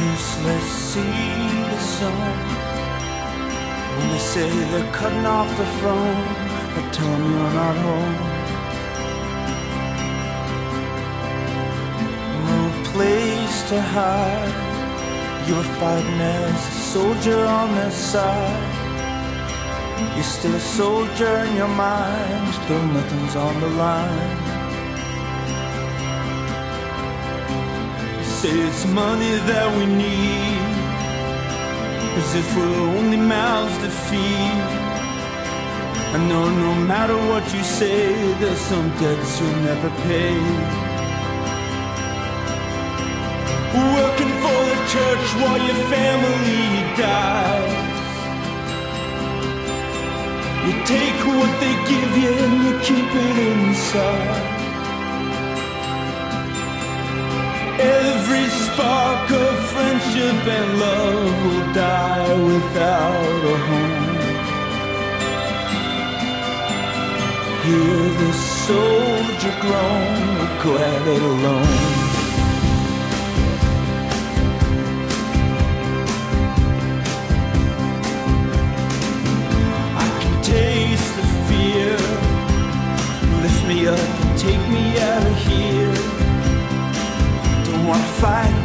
useless, see the sun. When they say they're cutting off the phone, I tell them you're not home. No place to hide. You were fighting as a soldier on their side. You're still a soldier in your mind, still nothing's on the line. You say it's money that we need, as if we're only mouths to feed. I know no matter what you say, there's some debts you'll never pay. Working for the church while your family dies. You take what they give you and you keep it inside. Every spark of friendship and love will die without a home. Hear the soldier groan, glad it alone. Taste the fear, lift me up and take me out of here. Don't wanna fight